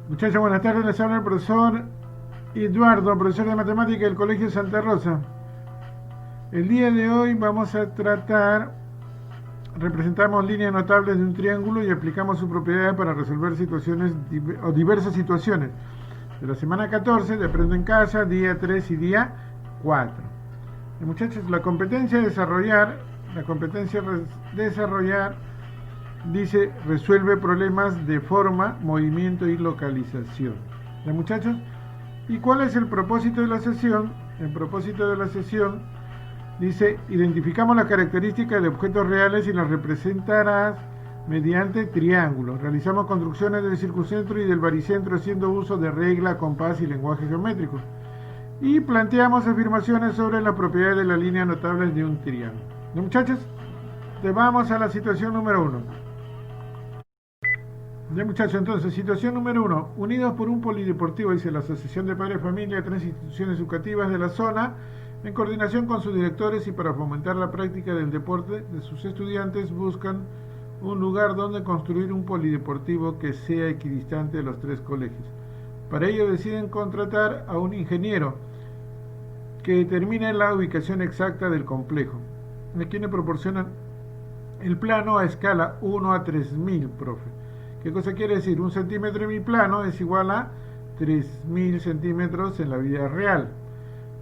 Muchachos, buenas tardes. Les habla el profesor Eduardo, profesor de matemática del Colegio Santa Rosa. El día de hoy vamos a tratar, representamos líneas notables de un triángulo y aplicamos sus propiedades para resolver situaciones o diversas situaciones. De la semana 14 de Aprendo en Casa, día 3 y día 4. Muchachos, la competencia desarrollar dice resuelve problemas de forma, movimiento y localización. ¿Ya, muchachos? ¿Y cuál es el propósito de la sesión? El propósito de la sesión dice identificamos las características de objetos reales y las representarás mediante triángulos. Realizamos construcciones del circuncentro y del baricentro haciendo uso de regla, compás y lenguaje geométrico. Y planteamos afirmaciones sobre las propiedades de las líneas notables de un triángulo. ¿No, muchachos? Vamos a la situación número 1. Ya, muchachos, entonces, situación número 1. Unidos por un polideportivo, dice la Asociación de Padres de Familia, tres instituciones educativas de la zona, en coordinación con sus directores y para fomentar la práctica del deporte de sus estudiantes, buscan un lugar donde construir un polideportivo que sea equidistante de los tres colegios. Para ello deciden contratar a un ingeniero que determine la ubicación exacta del complejo, a quienes proporcionan el plano a escala 1 a 3000, profe. ¿Qué cosa quiere decir? 1 centímetro en mi plano es igual a 3000 centímetros en la vida real,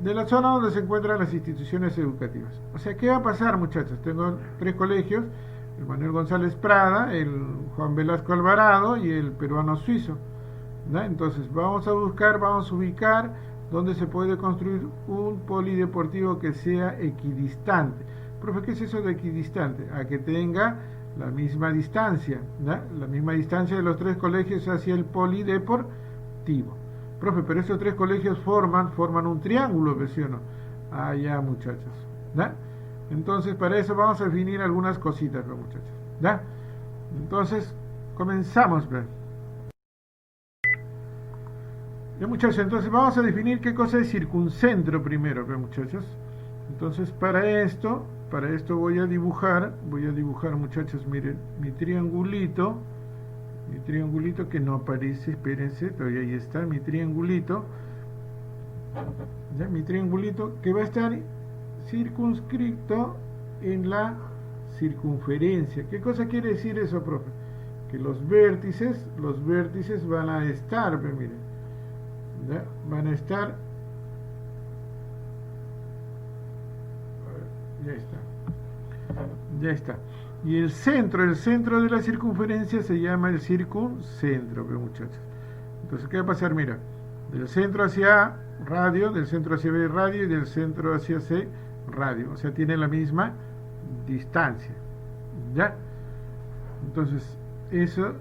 de la zona donde se encuentran las instituciones educativas. O sea, ¿qué va a pasar, muchachos? Tengo tres colegios, el Manuel González Prada, el Juan Velasco Alvarado y el peruano suizo. ¿No? Entonces, vamos a ubicar donde se puede construir un polideportivo que sea equidistante. Profe, ¿qué es eso de equidistante? A que tenga la misma distancia, ¿no? La misma distancia de los tres colegios hacia el polideportivo. Profe, pero estos tres colegios forman un triángulo, ¿sí o no? Ah, ya, muchachos, ¿no? Entonces, para eso vamos a definir algunas cositas, ¿no, muchachos? ¿No? Entonces, comenzamos, ¿no? Ya, muchachos, entonces vamos a definir qué cosa es circuncentro primero, ¿no, muchachos? Entonces, para esto voy a dibujar, muchachos, miren, mi triangulito que no aparece, espérense, todavía ahí está, mi triangulito, ya, mi triangulito que va a estar circunscrito en la circunferencia. ¿Qué cosa quiere decir eso, profe? Que los vértices van a estar, miren, ¿ya? Van a estar, ya está. Y el centro de la circunferencia se llama el circuncentro, muchachos. Entonces, ¿qué va a pasar? Mira, del centro hacia A, radio, del centro hacia B, radio, y del centro hacia C, radio. O sea, tiene la misma distancia. ¿Ya? Entonces, eso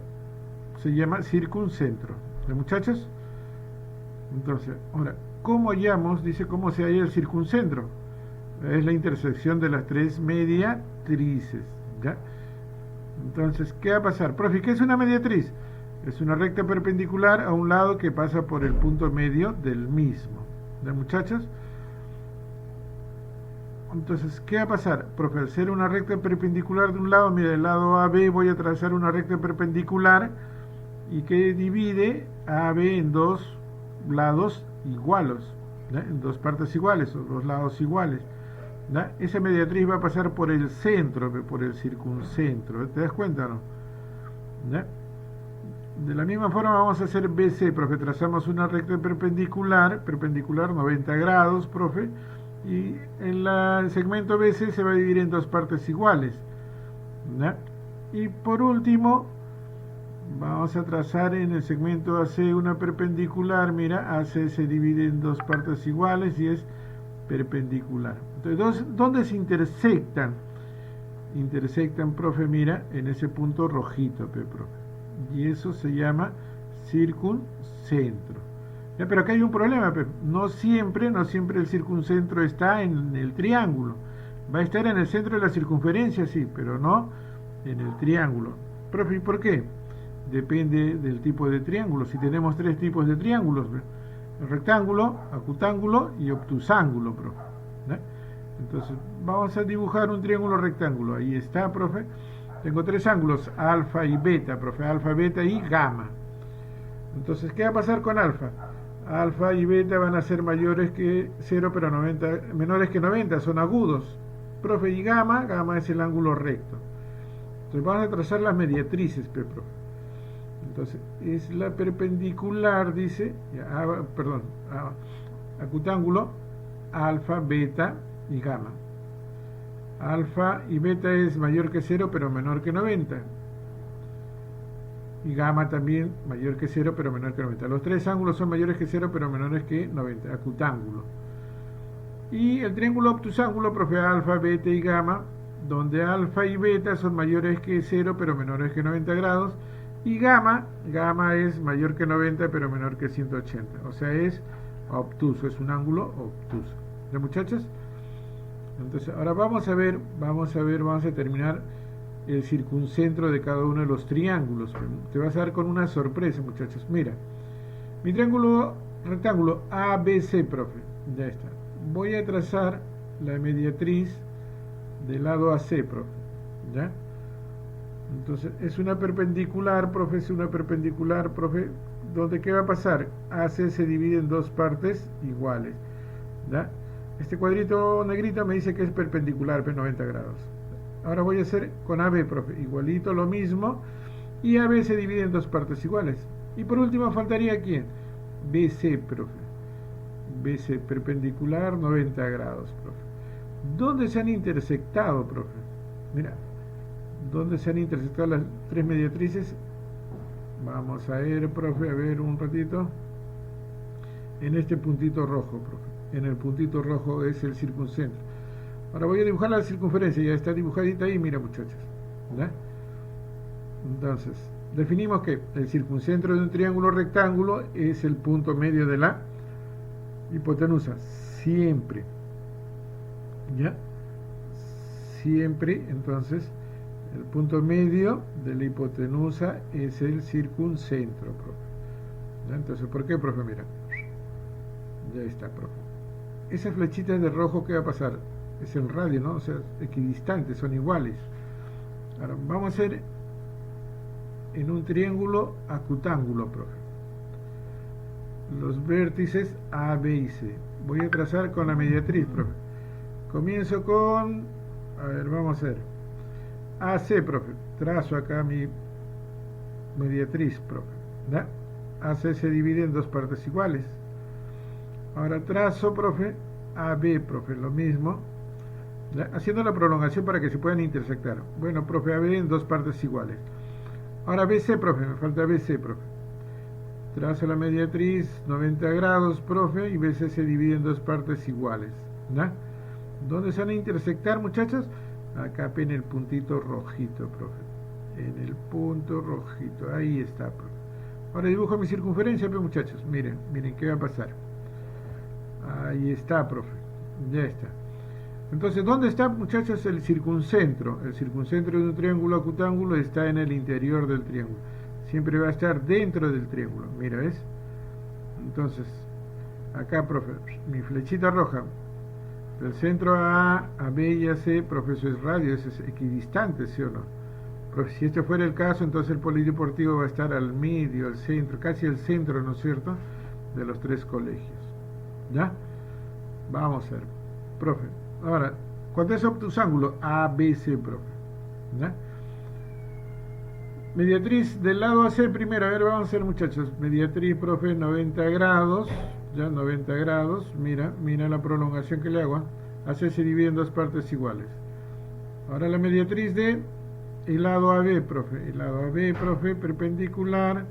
se llama circuncentro. ¿Ya, muchachos? Entonces, ahora, ¿cómo hallamos? Dice, ¿cómo se halla el circuncentro? Es la intersección de las tres mediatrices. ¿Ya? Entonces, ¿qué va a pasar? Profe, ¿qué es una mediatriz? Es una recta perpendicular a un lado que pasa por el punto medio del mismo. ¿Ya, muchachos? Entonces, ¿qué va a pasar? Profe, al ser una recta perpendicular de un lado, mira, del lado AB voy a trazar una recta perpendicular y que divide a AB en dos lados iguales, ¿ya? En dos partes iguales o dos lados iguales. ¿Ya? Esa mediatriz va a pasar por el centro, por el circuncentro. ¿Te das cuenta o no? ¿Ya? De la misma forma vamos a hacer BC, profe. Trazamos una recta perpendicular 90 grados, profe. Y el segmento BC se va a dividir en dos partes iguales. ¿Ya? Y por último, vamos a trazar en el segmento AC una perpendicular. Mira, AC se divide en dos partes iguales y es perpendicular. Entonces, ¿dónde se intersectan? Intersectan, profe, mira, en ese punto rojito, profe. Y eso se llama circuncentro. Ya, pero acá hay un problema, profe. No siempre el circuncentro está en el triángulo. Va a estar en el centro de la circunferencia, sí, pero no en el triángulo. Profe, ¿y por qué? Depende del tipo de triángulo. Si tenemos tres tipos de triángulos, rectángulo, acutángulo y obtusángulo, profe. ¿Eh? Entonces, vamos a dibujar un triángulo rectángulo. Ahí está, profe. Tengo tres ángulos, alfa y beta, profe. Alfa, beta y gamma. Entonces, ¿qué va a pasar con alfa? Alfa y beta van a ser mayores que 0, pero menores que 90, son agudos. Profe, y gamma, gamma es el ángulo recto. Entonces vamos a trazar las mediatrices, profe. Entonces, es la perpendicular, dice, acutángulo, alfa, beta y gamma. Alfa y beta es mayor que 0, pero menor que 90. Y gamma también mayor que 0, pero menor que 90. Los tres ángulos son mayores que 0, pero menores que 90, acutángulo. Y el triángulo obtusángulo, profe, alfa, beta y gamma, donde alfa y beta son mayores que 0, pero menores que 90 grados. Y gamma es mayor que 90, pero menor que 180. O sea, es obtuso, es un ángulo obtuso. ¿Ya, muchachos? Entonces, ahora vamos a terminar el circuncentro de cada uno de los triángulos. Te vas a dar con una sorpresa, muchachos. Mira, mi triángulo rectángulo ABC, profe, ya está. Voy a trazar la mediatriz del lado AC, profe, ¿ya? Entonces, es una perpendicular, profe, donde ¿qué va a pasar? AC se divide en dos partes iguales, ¿ya? Este cuadrito negrito me dice que es perpendicular, 90 grados. Ahora voy a hacer con AB, profe, igualito lo mismo, y AB se divide en dos partes iguales. Y por último faltaría ¿quién? BC, profe. BC perpendicular 90 grados, profe. ¿Dónde se han intersectado, profe? Mira, ¿dónde se han intersectado las tres mediatrices? Vamos a ver, profe, a ver un ratito. En este puntito rojo, profe. En el puntito rojo es el circuncentro. Ahora voy a dibujar la circunferencia, ya está dibujadita ahí, mira, muchachos, ¿ya? Entonces, definimos que el circuncentro de un triángulo rectángulo es el punto medio de la hipotenusa, siempre, ¿ya? Siempre, entonces, el punto medio de la hipotenusa es el circuncentro, profe. ¿Ya? Entonces, ¿por qué, profe? Mira, ya está, profe. Esas flechitas de rojo, ¿qué va a pasar? Es el radio, ¿no? O sea, equidistantes, son iguales. Ahora, vamos a hacer en un triángulo acutángulo, profe. Los vértices A, B y C. Voy a trazar con la mediatriz, profe. Comienzo con, a ver, vamos a ver. AC, profe. Trazo acá mi mediatriz, profe. ¿Ya? AC se divide en dos partes iguales. Ahora trazo, profe, AB, profe, lo mismo. ¿Ya? Haciendo la prolongación para que se puedan intersectar. Bueno, profe, AB en dos partes iguales. Ahora BC, profe, me falta BC, profe. Trazo la mediatriz 90 grados, profe, y BC se divide en dos partes iguales. ¿Ya? ¿Dónde se van a intersectar, muchachos? Acá en el puntito rojito, profe. En el punto rojito, ahí está, profe. Ahora dibujo mi circunferencia, muchachos. Miren, miren qué va a pasar. Ahí está, profe. Ya está. Entonces, ¿dónde está, muchachos, el circuncentro? El circuncentro de un triángulo acutángulo está en el interior del triángulo. Siempre va a estar dentro del triángulo. Mira, ¿ves? Entonces, acá, profe, mi flechita roja. Del centro A B y a C, profe, eso es radio, eso es equidistante, ¿sí o no? Profe, si este fuera el caso, entonces el polideportivo va a estar al medio, al centro, casi al centro, ¿no es cierto?, de los tres colegios. ¿Ya? Vamos a ver. Profe, ahora, ¿cuánto es obtusángulo? ABC, profe. ¿Ya? Mediatriz del lado AC primero, a ver, vamos a hacer, muchachos. Mediatriz, profe, 90 grados, ya 90 grados, mira la prolongación que le hago. AC se divide en dos partes iguales. Ahora la mediatriz de el lado AB, profe. El lado AB, profe, perpendicular,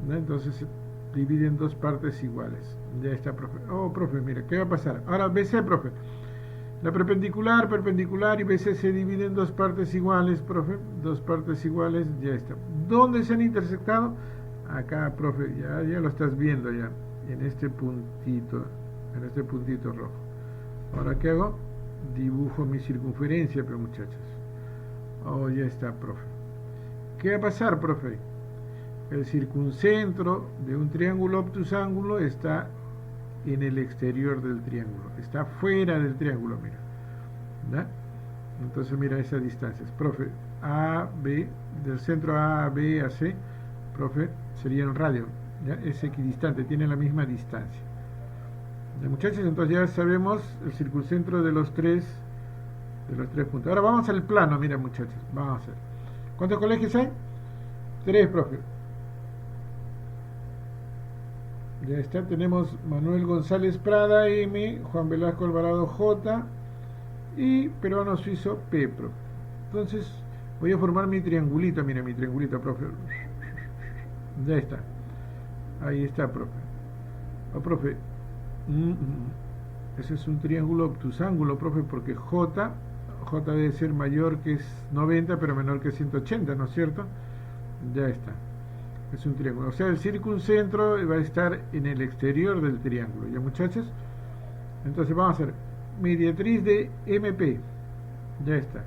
¿no? Entonces se divide en dos partes iguales. Ya está, profe. Oh, profe, mira, ¿qué va a pasar? Ahora BC, profe. La perpendicular y BC se dividen en dos partes iguales, profe. Dos partes iguales, ya está. ¿Dónde se han intersectado? Acá, profe, ya lo estás viendo ya. En este puntito rojo. Ahora, ¿qué hago? Dibujo mi circunferencia, pero muchachos. Oh, ya está, profe. ¿Qué va a pasar, profe? El circuncentro de un triángulo obtusángulo está en el exterior del triángulo, está fuera del triángulo, mira. ¿Ya? Entonces mira esas distancias, profe. A, B, del centro A, B a C, profe, sería el radio. ¿ya? Es equidistante, tiene la misma distancia. ¿Ya, muchachos? Entonces ya sabemos el circuncentro de los tres puntos. Ahora vamos al plano, miren muchachos, vamos a hacer. ¿Cuántos colegios hay? 3, profe. Ya está, tenemos Manuel González Prada, M, Juan Velasco Alvarado, J, y peruano suizo, P, profe. Entonces voy a formar mi triangulito, miren mi triangulito, profe. Ya está. Ahí está, profe. Oh, profe. Ese es un triángulo obtusángulo, profe, porque J debe ser mayor que 90, pero menor que 180, ¿no es cierto? Ya está. Es un triángulo. O sea, el circuncentro va a estar en el exterior del triángulo. ¿Ya, muchachos? Entonces vamos a hacer mediatriz de MP. Ya está.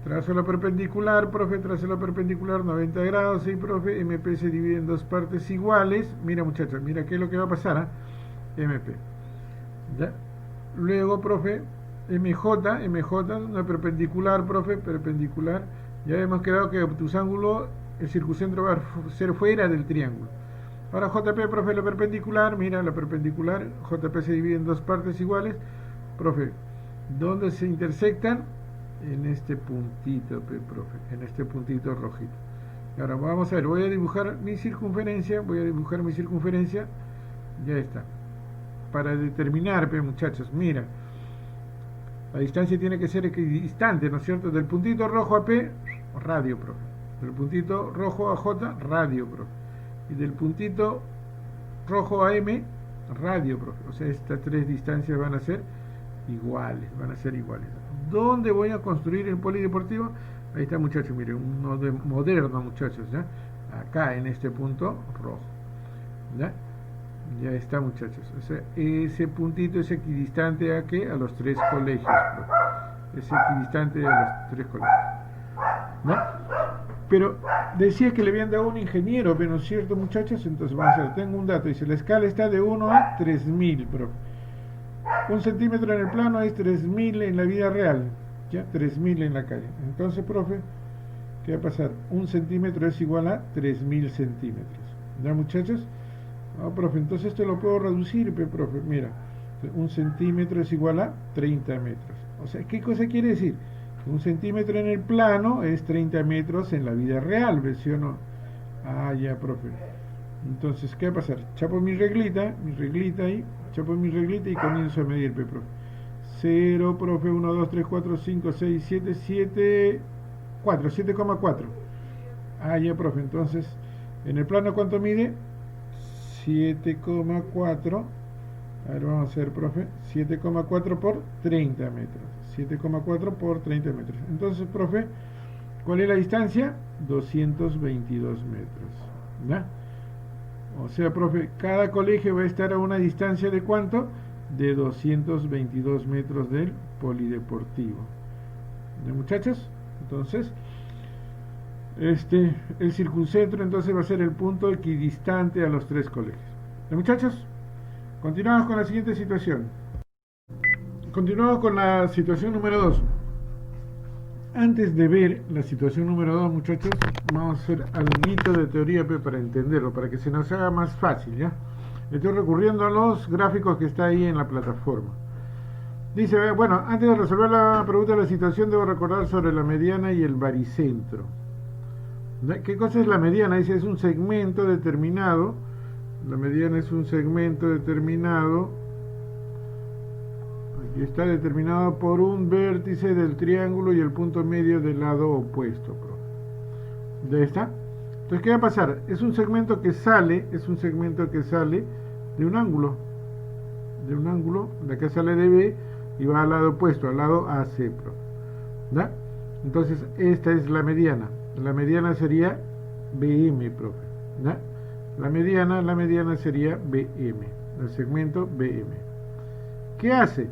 Trazo la perpendicular, profe, trazo la perpendicular 90 grados, sí, profe. MP se divide en dos partes iguales. Mira, muchachos, mira qué es lo que va a pasar, MP. ¿Ya? Luego, profe, MJ, una perpendicular, profe, perpendicular. Ya hemos quedado que obtusángulo, el circuncentro va a ser fuera del triángulo. Ahora JP, profe, la perpendicular, mira la perpendicular, JP se divide en dos partes iguales. Profe, ¿dónde se intersectan? En este puntito, profe, en este puntito rojito. Y ahora vamos a ver, voy a dibujar mi circunferencia, ya está. Para determinar, muchachos, mira, la distancia tiene que ser equidistante, ¿no es cierto? Del puntito rojo a P, radio, profe. Del puntito rojo a J, radio, profe. Y del puntito rojo a M, radio, profe. O sea, estas tres distancias van a ser iguales, ¿Dónde voy a construir el polideportivo? Ahí está, muchachos, miren, uno moderno, muchachos, ¿ya? Acá en este punto rojo, ¿ya? Ya está, muchachos. O sea, ese puntito es equidistante a ¿qué? A los tres colegios, profe. Es equidistante a los tres colegios, ¿no? Pero decía que le habían dado un ingeniero, ¿no es cierto, muchachos? Entonces vamos a ver, tengo un dato, dice, la escala está de 1 a 3000, profe. 1 centímetro en el plano es 3000 en la vida real, ¿ya? 3000 en la calle. Entonces, profe, ¿qué va a pasar? 1 centímetro es igual a 3000 centímetros. ¿Ya, muchachos? No, profe, entonces esto lo puedo reducir, profe. Mira, 1 centímetro es igual a 30 metros. O sea, ¿qué cosa quiere decir? 1 centímetro en el plano es 30 metros en la vida real, ¿ves, sí o no? Ah, ya, profe. Entonces, ¿qué va a pasar? Chapo mi reglita ahí, chapo mi reglita y comienzo a medir, profe. 0, profe, 1, 2, 3, 4, 5, 6, 7, 7, 4, 7,4. Ah, ya, profe. Entonces, en el plano, ¿cuánto mide? 7,4. A ver, vamos a hacer, profe. 7,4 por 30 metros. 7,4 por 30 metros. Entonces, profe, ¿cuál es la distancia? 222 metros. ¿Ya? O sea, profe, cada colegio va a estar a una distancia de ¿cuánto? De 222 metros del polideportivo. ¿Ya, muchachos? Entonces, el circuncentro entonces va a ser el punto equidistante a los tres colegios. ¿Ya, muchachos? Continuamos con la siguiente situación. Continuamos con la situación número 2. Antes de ver la situación número 2, muchachos, vamos a hacer algo de teoría para entenderlo, para que se nos haga más fácil, ¿ya? Estoy recurriendo a los gráficos que está ahí en la plataforma. Dice, bueno, antes de resolver la pregunta de la situación, debo recordar sobre la mediana y el baricentro. ¿Qué cosa es la mediana? Dice, es un segmento determinado. La mediana es un segmento determinado. Aquí está determinado por un vértice del triángulo y el punto medio del lado opuesto. ¿Ya está? Entonces, ¿qué va a pasar? Es un segmento que sale de un ángulo. De acá sale de B y va al lado opuesto, al lado AC. ¿Ya? Entonces, esta es la mediana. La mediana sería BM, profe. ¿Ya? La mediana sería BM, el segmento BM. ¿Qué hace?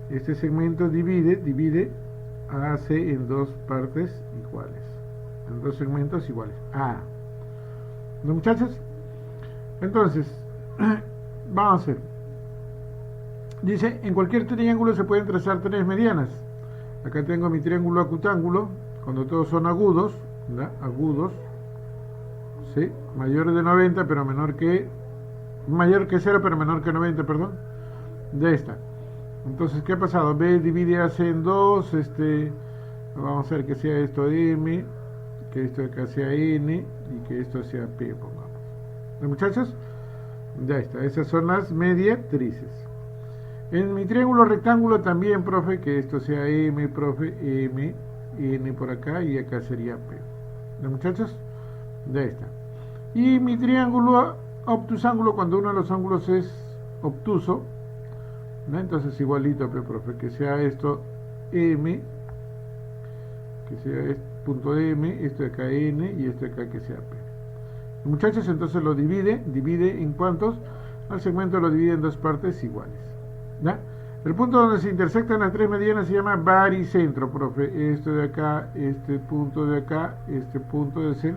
Este segmento divide AC en dos partes iguales, en dos segmentos iguales. ¿No, muchachos? Entonces, vamos a hacer. Dice, en cualquier triángulo se pueden trazar tres medianas. Acá tengo mi triángulo acutángulo, cuando todos son agudos, ¿verdad? Agudos, ¿sí? Mayor de 90, pero mayor que 0, pero menor que 90, perdón, de esta. Entonces, ¿qué ha pasado? B divide a C en 2, vamos a ver que sea esto M, que esto de acá sea N y que esto sea P, pongamos. ¿No, muchachos? Ya está, esas son las mediatrices. En mi triángulo rectángulo también, profe, que esto sea M, profe, M, N por acá y acá sería P. ¿No, muchachos? Ya está. Y mi triángulo obtusángulo, cuando uno de los ángulos es obtuso, ¿no? Entonces igualito, profe, que sea esto M, que sea este punto M, esto de acá N y esto de acá que sea P. Muchachos, entonces lo divide en cuántos, al segmento lo divide en dos partes iguales. ¿Ya? El punto donde se intersectan las tres medianas se llama baricentro, profe. Esto de acá, este punto de acá, este punto es el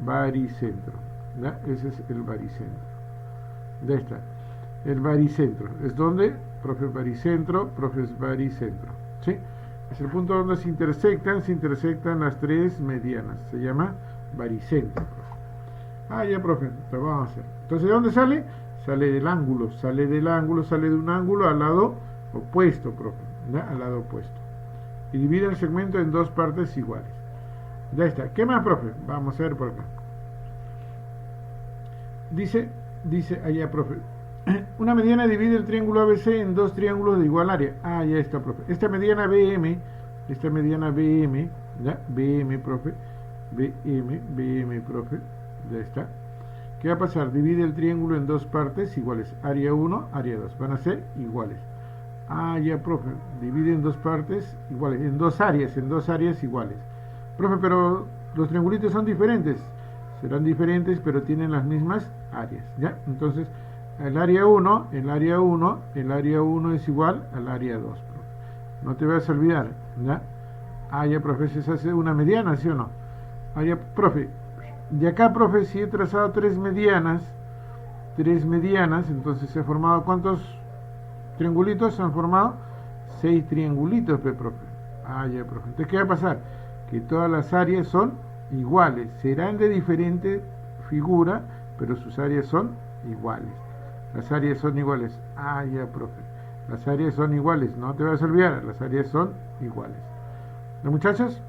baricentro. ¿Ya? Ese es el baricentro. Ya está. El baricentro. ¿Es donde? Profe, baricentro, profe, es baricentro. ¿Sí? Es el punto donde se intersectan las tres medianas. Se llama baricentro, profe. Ah, ya, profe, lo vamos a hacer. Entonces, ¿de dónde sale? Sale de un ángulo al lado opuesto, profe. ¿Ya? Al lado opuesto. Y divide el segmento en dos partes iguales. Ya está. ¿Qué más, profe? Vamos a ver por acá. Dice allá, profe. Una mediana divide el triángulo ABC en dos triángulos de igual área. Ah, ya está, profe. Esta mediana BM, ¿ya? BM, profe. BM, profe. Ya está. ¿Qué va a pasar? Divide el triángulo en dos partes iguales. Área 1, área 2. Van a ser iguales. Ah, ya, profe. Divide en dos partes iguales. En dos áreas iguales. Profe, pero los triangulitos son diferentes. Serán diferentes, pero tienen las mismas áreas. ¿Ya? Entonces, el área 1 es igual al área 2. Profe. No te vas a olvidar. ¿Ya? Ah, ya, profe. ¿Se hace una mediana, sí o no? Ah, ya, profe. De acá, profe, si he trazado tres medianas, entonces se ha formado, ¿cuántos triangulitos se han formado? 6 triangulitos, profe. Ah, ya, profe. Entonces, ¿qué va a pasar? Que todas las áreas son iguales. Serán de diferente figura, pero sus áreas son iguales. Las áreas son iguales. Ah, ya, profe. Las áreas son iguales. No te vas a olvidar, las áreas son iguales. ¿No, muchachos?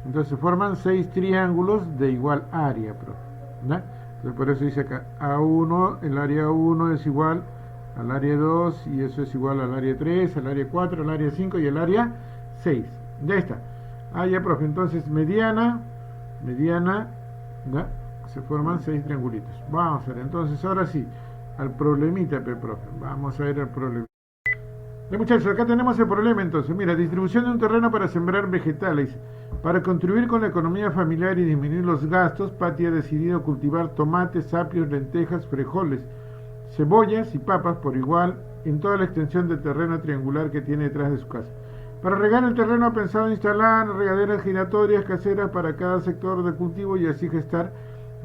Entonces se forman 6 triángulos de igual área, profe. ¿No? Entonces por eso dice acá, A1, el área 1 es igual al área 2, y eso es igual al área 3, al área 4, al área 5 y al área 6. Ya está. Ah, ya, profe. Entonces mediana, ¿ya? Se forman 6 triangulitos. Vamos a ver, entonces ahora sí, al problemita, profe. Vamos a ver el problema. Ya, muchachos, acá tenemos el problema entonces. Mira, distribución de un terreno para sembrar vegetales. Para contribuir con la economía familiar y disminuir los gastos, Patti ha decidido cultivar tomates, apios, lentejas, frijoles, cebollas y papas por igual en toda la extensión del terreno triangular que tiene detrás de su casa. Para regar el terreno ha pensado instalar regaderas giratorias caseras para cada sector de cultivo y así gestar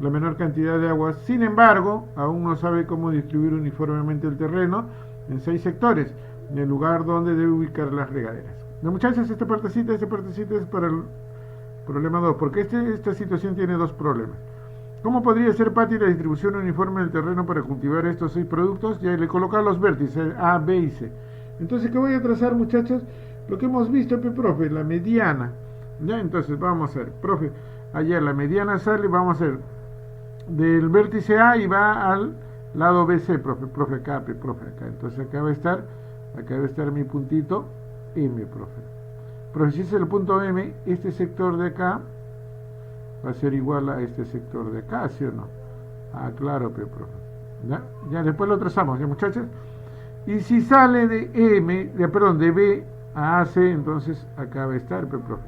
la menor cantidad de agua. Sin embargo, aún no sabe cómo distribuir uniformemente el terreno en 6 sectores, en el lugar donde debe ubicar las regaderas. Los muchachos, esta partecita es para el problema 2, porque esta situación tiene dos problemas. ¿Cómo podría ser, Patti, la distribución uniforme del terreno para cultivar estos 6 productos? Ya le colocar los vértices A, B y C. Entonces, ¿qué voy a trazar, muchachos? Lo que hemos visto, profe, la mediana. Ya, entonces vamos a ver, profe, allá la mediana sale, vamos a ver, del vértice A y va al lado BC, profe acá, profe acá. Entonces acá va a estar mi puntito M, profe. Profe, si es el punto M, este sector de acá va a ser igual a este sector de acá, ¿sí o no? Ah, claro, profe. Ya después lo trazamos, ¿ya, muchachos? Y si sale de B a AC, entonces acá va a estar, profe.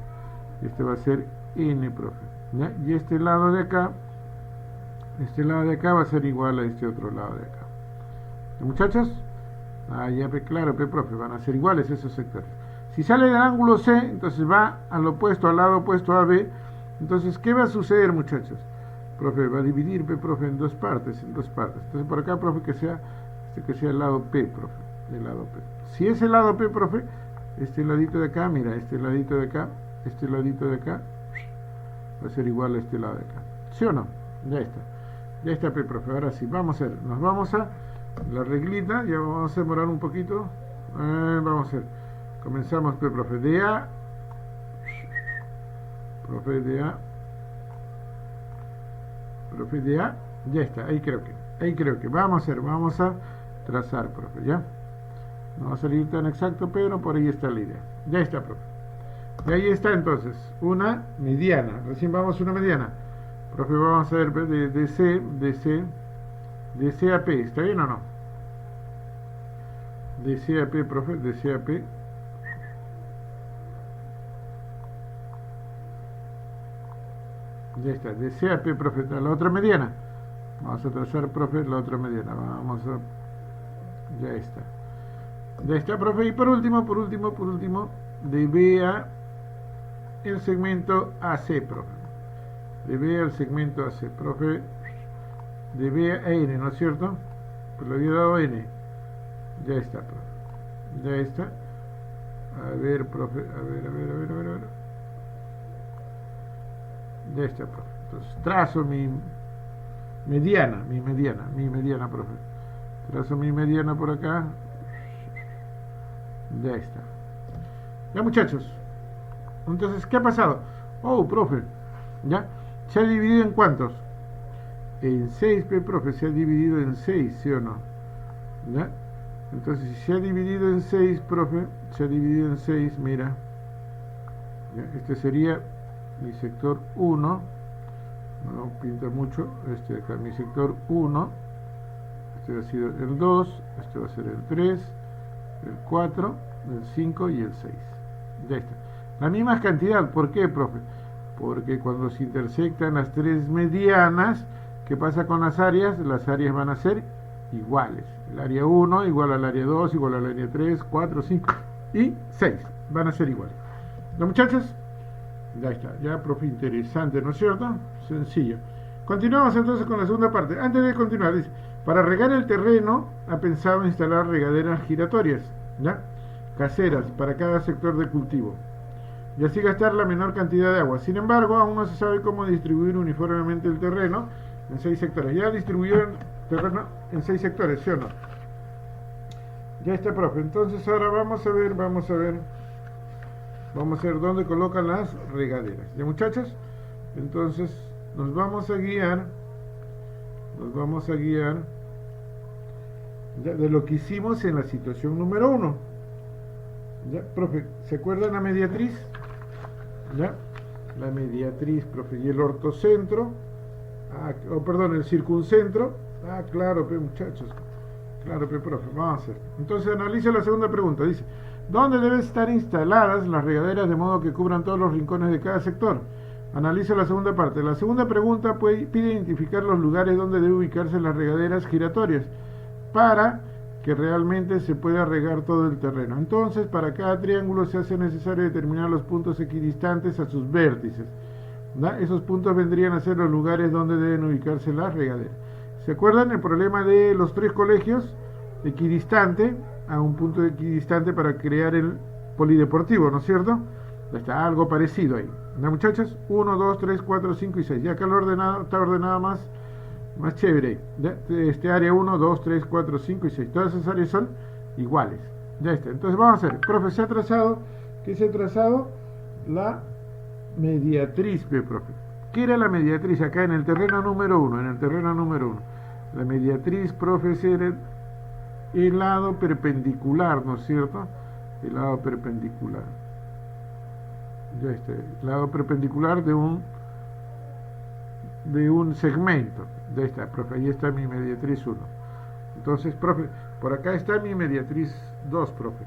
Este va a ser N, profe. ¿Ya? Y este lado de acá va a ser igual a este otro lado de acá. ¿Ya, muchachos? Ah, ya, claro, profe, van a ser iguales esos sectores. Si sale del ángulo C, entonces va al lado opuesto a B. Entonces, ¿qué va a suceder, muchachos? Profe, va a dividir, profe, en dos partes. Entonces, por acá, profe, que sea el lado P, profe. El lado P. Si es el lado P, profe, este ladito de acá, mira, este ladito de acá, va a ser igual a este lado de acá. ¿Sí o no? Ya está. Ya está, profe. Ahora sí, vamos a ver. Nos vamos a la reglita. Ya vamos a demorar un poquito. Vamos a ver. Comenzamos, profe. De A. Profe de A. Profe de A. Ya está. Ahí creo que. Vamos a ver. Vamos a trazar, profe. ¿Ya? No va a salir tan exacto, pero por ahí está la idea. Ya está, profe. Y ahí está entonces. Una mediana. Recién vamos a una mediana. Profe, vamos a ver de C a P, ¿está bien o no? De C a P, profe, de C a P. Ya está, de C a P, profe, la otra mediana. Vamos a trazar, profe, la otra mediana. Vamos a... Ya está. Ya está, profe. Y por último, de B a el segmento AC, profe. De B al segmento AC, profe, de B a N, ¿no es cierto? Pues le había dado N. Ya está, profe. Ya está. A ver, profe, a ver. Ya está, profe. Entonces, trazo mi mediana, profe. Trazo mi mediana por acá. Ya está. Ya, muchachos. Entonces, ¿qué ha pasado? Oh, profe. ¿Ya? ¿Se ha dividido en cuántos? En 6, profe, se ha dividido en 6, ¿sí o no? ¿Ya? Entonces, si se ha dividido en 6, profe, se ha dividido en 6, mira. ¿Ya? Este sería mi sector 1. No pinta mucho. Este de acá, mi sector 1. Este ha sido el 2. Este va a ser el 3, el 4, el 5 y el 6. Ya está. La misma cantidad. ¿Por qué, profe? Porque cuando se intersectan las tres medianas, ¿qué pasa con las áreas? Las áreas van a ser iguales. El área 1 igual al área 2, igual al área 3, 4, 5 y 6. Van a ser iguales. ¿No, muchachos? Ya está. Ya, profe, interesante, ¿no es cierto? Sencillo. Continuamos entonces con la segunda parte. Antes de continuar, dice, para regar el terreno ha pensado instalar regaderas giratorias, ¿ya? Caseras, para cada sector de cultivo, y así gastar la menor cantidad de agua. Sin embargo, aún no se sabe cómo distribuir uniformemente el terreno en 6 sectores. Ya distribuyó el terreno en 6 sectores, ¿sí o no? Ya está, profe. Entonces ahora vamos a ver dónde colocan las regaderas. ¿Ya, muchachos? Entonces nos vamos a guiar ya de lo que hicimos en la situación número 1. ¿Ya, profe? ¿Se acuerdan la mediatriz? ¿Ya? La mediatriz, profe, y el ortocentro, el circuncentro. Claro, muchachos, claro, profe, vamos a hacer. Entonces analiza la segunda pregunta, dice, ¿dónde deben estar instaladas las regaderas de modo que cubran todos los rincones de cada sector? Analiza la segunda parte. La segunda pregunta pide identificar los lugares donde deben ubicarse las regaderas giratorias para que realmente se pueda regar todo el terreno. Entonces, para cada triángulo se hace necesario determinar los puntos equidistantes a sus vértices. ¿Da? Esos puntos vendrían a ser los lugares donde deben ubicarse las regaderas. ¿Se acuerdan el problema de los 3 colegios? Equidistante, a un punto equidistante para crear el polideportivo, ¿no es cierto? Está algo parecido ahí. ¿No, muchachos? 1, 2, 3, 4, 5 y 6. Ya acá está ordenada más chévere. ¿Ya? Este área 1, 2, 3, 4, 5 y 6. Todas esas áreas son iguales. Ya está. Entonces vamos a hacer. Profe, se ha trazado. ¿Qué se ha trazado? La mediatriz, profe. ¿Qué era la mediatriz? Acá en el terreno número 1. La mediatriz, profe, es el lado perpendicular, ¿no es cierto? El lado perpendicular. Ya está. El lado perpendicular de un segmento. Ya está, profe, ahí está mi mediatriz 1. Entonces, profe, por acá está mi mediatriz 2, profe.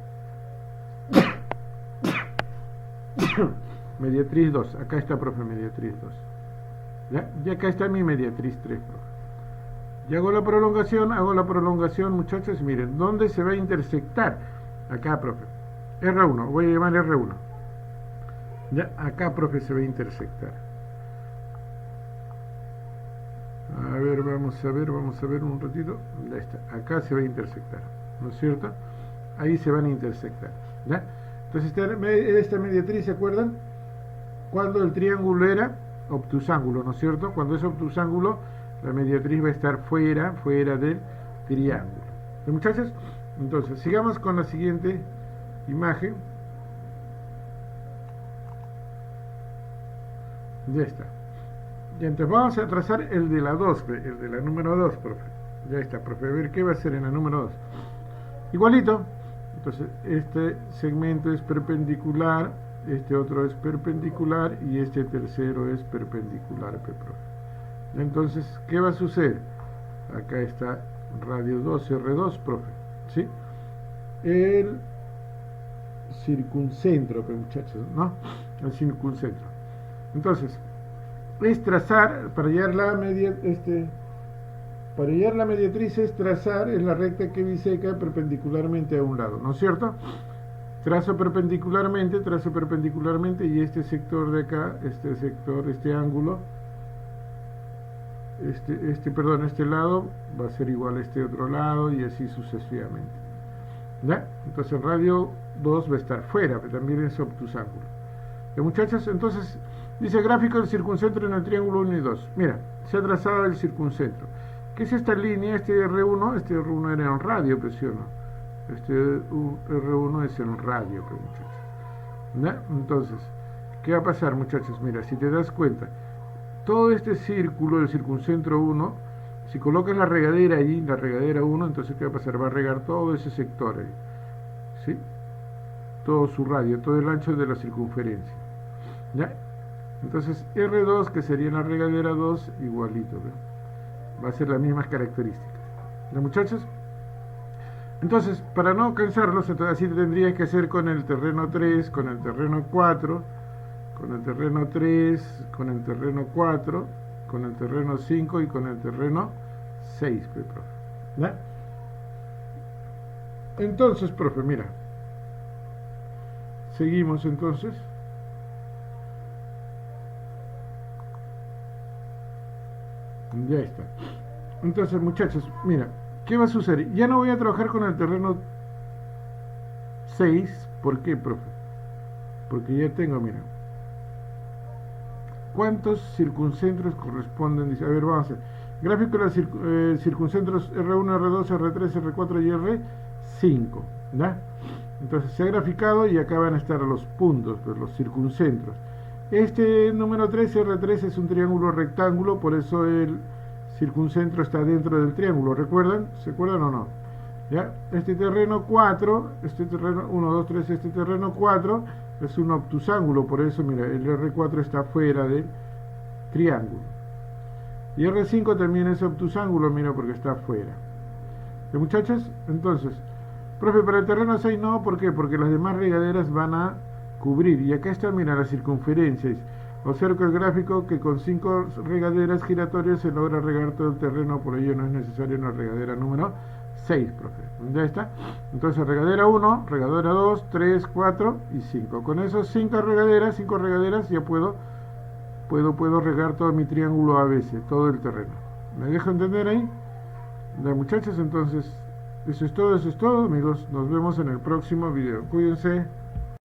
Mediatriz 2, acá está, profe, mediatriz 2. ¿Ya? Y acá está mi mediatriz 3, profe. Y hago la prolongación, muchachos, miren, ¿dónde se va a intersectar? Acá, profe. R1, voy a llamar R1. Ya, acá, profe, se va a intersectar. A ver, vamos a ver un ratito. Ya está, acá se va a intersectar, ¿no es cierto? Ahí se van a intersectar, ¿ya? Entonces esta mediatriz, ¿se acuerdan? Cuando el triángulo era obtusángulo, ¿no es cierto? Cuando es obtusángulo, La mediatriz va a estar fuera del triángulo. Muchachos, entonces sigamos con la siguiente imagen. Ya está. Y entonces vamos a trazar el de la 2, el de la número 2, profe. Ya está, profe. A ver qué va a hacer en la número 2. Igualito. Entonces, este segmento es perpendicular, este otro es perpendicular y este tercero es perpendicular, profe. Entonces, ¿qué va a suceder? Acá está radio 2, R2, profe. ¿Sí? El circuncentro, muchachos, ¿no? El circuncentro. Entonces, es trazar, para hallar la mediatriz es trazar en la recta que biseca perpendicularmente a un lado, ¿no es cierto? Trazo perpendicularmente y este sector de acá, este ángulo, este lado va a ser igual a este otro lado y así sucesivamente. ¿Ya? Entonces radio 2 va a estar fuera, pero también es obtusángulo. Muchachos, entonces dice gráfico del circuncentro en el triángulo 1 y 2. Mira, se ha trazado el circuncentro. ¿Qué es esta línea? Este R1 era en radio, pues, ¿sí o no? Este R1 es en radio, pues, muchachos. ¿Ya? Entonces, ¿qué va a pasar, muchachos? Mira, si te das cuenta, todo este círculo del circuncentro 1, si colocas la regadera allí, la regadera 1, entonces ¿qué va a pasar? Va a regar todo ese sector ahí, ¿sí? Todo su radio, todo el ancho de la circunferencia. ¿Ya? Entonces R2, que sería la regadera 2, igualito, ¿ve? Va a ser las mismas características. ¿Ya, muchachos? Entonces, para no cansarlos, entonces así tendrías que hacer con el terreno 3, con el terreno 4, con el terreno 3, con el terreno 4, con el terreno 5 y con el terreno 6, profe. ¿Ya? Entonces, profe, mira. Seguimos entonces. Ya está. Entonces, muchachos, mira, ¿qué va a suceder? Ya no voy a trabajar con el terreno 6. ¿Por qué, profe? Porque ya tengo, mira, ¿cuántos circuncentros corresponden? Dice, a ver, vamos a hacer. Gráfico de los circuncentros R1, R2, R3, R4 y R5. ¿Ya? Entonces se ha graficado y acá van a estar los puntos, pues, los circuncentros. Este número 3, R3, es un triángulo rectángulo, por eso el circuncentro está dentro del triángulo. ¿Recuerdan? ¿Se acuerdan o no? ¿Ya? Este terreno 4, este terreno 1, 2, 3, este terreno 4 es un obtusángulo, por eso, mira, el R4 está fuera del triángulo. Y R5 también es obtusángulo, mira, porque está fuera. ¿De, muchachos? Entonces, profe, para el terreno 6 no, ¿por qué? Porque las demás regaderas van a cubrir. Y acá está, mira, la circunferencia. Observa el gráfico que con 5 regaderas giratorias se logra regar todo el terreno, por ello no es necesaria una regadera número 6, profe. Ya está. Entonces, regadera 1, regadera 2, 3, 4 y 5. Con esos 5 regaderas ya puedo regar todo mi triángulo ABC, todo el terreno. ¿Me dejo entender ahí? Ya, muchachos, entonces, eso es todo, amigos. Nos vemos en el próximo video. Cuídense.